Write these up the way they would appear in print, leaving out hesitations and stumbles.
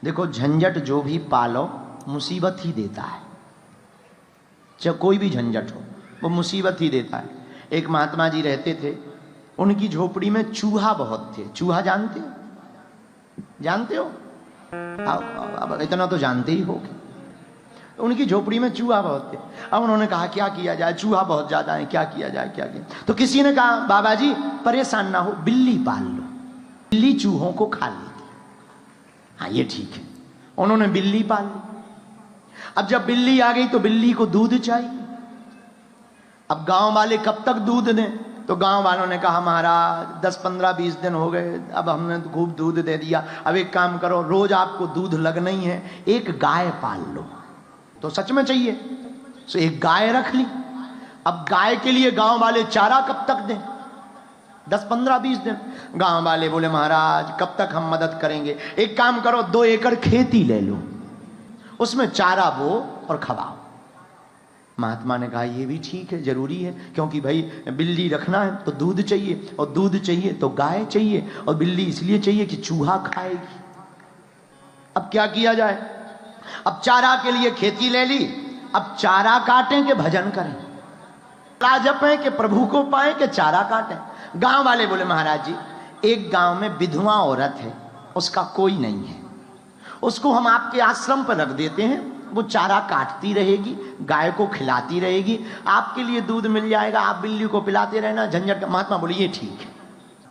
देखो झंझट जो भी पालो मुसीबत ही देता है, चाहे कोई भी झंझट हो वो मुसीबत ही देता है। एक महात्मा जी रहते थे, उनकी झोपड़ी में चूहा बहुत थे। चूहा जानते हो? जानते हो? अब इतना तो जानते ही हो। उनकी झोपड़ी में चूहा बहुत थे। अब उन्होंने कहा क्या किया जाए, चूहा बहुत ज्यादा है, क्या किया जाए क्या किया। तो किसी ने कहा बाबा जी परेशान ना हो, बिल्ली पाल लो, बिल्ली चूहों को खा लेती। हाँ ये ठीक है, उन्होंने बिल्ली पाल ली। अब जब बिल्ली आ गई तो बिल्ली को दूध चाहिए। अब गांव वाले कब तक दूध दें? तो गांव वालों ने कहा महाराज 10, 15, 20 दिन हो गए, अब हमने तो खूब दूध दे दिया, अब एक काम करो, रोज आपको दूध लगना ही है, एक गाय पाल लो। तो सच में चाहिए, तो एक गाय रख ली। अब गाय के लिए गांव वाले चारा कब तक दें? 10, 15, 20 दिन। गांव वाले बोले महाराज कब तक हम मदद करेंगे, एक काम करो 2 एकड़ खेती ले लो, उसमें चारा बो और खवाओ। महात्मा ने कहा ये भी ठीक है, जरूरी है, क्योंकि भाई बिल्ली रखना है तो दूध चाहिए, और दूध चाहिए तो गाय चाहिए, और बिल्ली इसलिए चाहिए कि चूहा खाएगी। अब क्या किया जाए? अब चारा के लिए खेती ले ली, अब चारा काटें कि भजन करें, जपें कि प्रभु को पाए कि चारा काटें। गांव वाले बोले महाराज जी एक गांव में विधवा औरत है, उसका कोई नहीं है, उसको हम आपके आश्रम पर रख देते हैं, वो चारा काटती रहेगी, गाय को खिलाती रहेगी, आपके लिए दूध मिल जाएगा, आप बिल्ली को पिलाते रहना, झंझट का। महात्मा बोले ये ठीक है।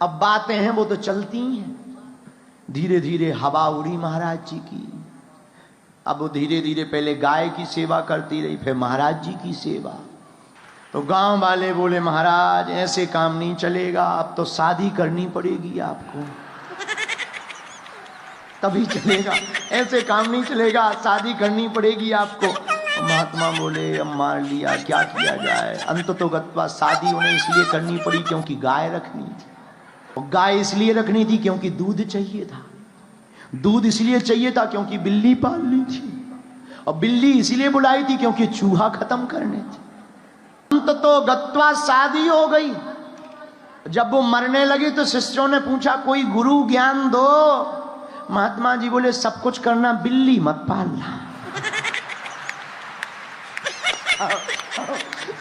अब बातें हैं वो तो चलती ही हैं। धीरे धीरे हवा उड़ी महाराज जी की। अब वो धीरे धीरे पहले गाय की सेवा करती रही, फिर महाराज जी की सेवा। तो गांव वाले बोले महाराज ऐसे काम नहीं चलेगा, अब तो शादी करनी पड़ेगी आपको, तभी चलेगा, ऐसे काम नहीं चलेगा, शादी करनी पड़ेगी आपको। महात्मा बोले अब मार लिया, क्या किया जाए। अंत तो गत्वा शादी उन्हें इसलिए करनी पड़ी क्योंकि गाय रखनी थी, और गाय इसलिए रखनी थी क्योंकि दूध चाहिए था, दूध इसलिए चाहिए था क्योंकि बिल्ली पालनी थी, और बिल्ली इसलिए बुलाई थी क्योंकि चूहा खत्म करने थे। अंत तो गत्वा शादी हो गई। जब वो मरने लगी तो शिष्यों ने पूछा कोई गुरु ज्ञान दो। महात्मा जी बोले सब कुछ करना, बिल्ली मत पालना।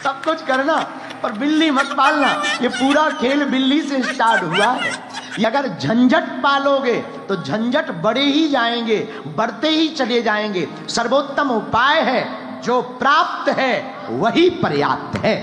सब कुछ करना पर बिल्ली मत पालना। ये पूरा खेल बिल्ली से स्टार्ट हुआ है। अगर झंझट पालोगे तो झंझट बढ़े ही जाएंगे, बढ़ते ही चले जाएंगे। सर्वोत्तम उपाय है, जो प्राप्त है वही पर्याप्त है।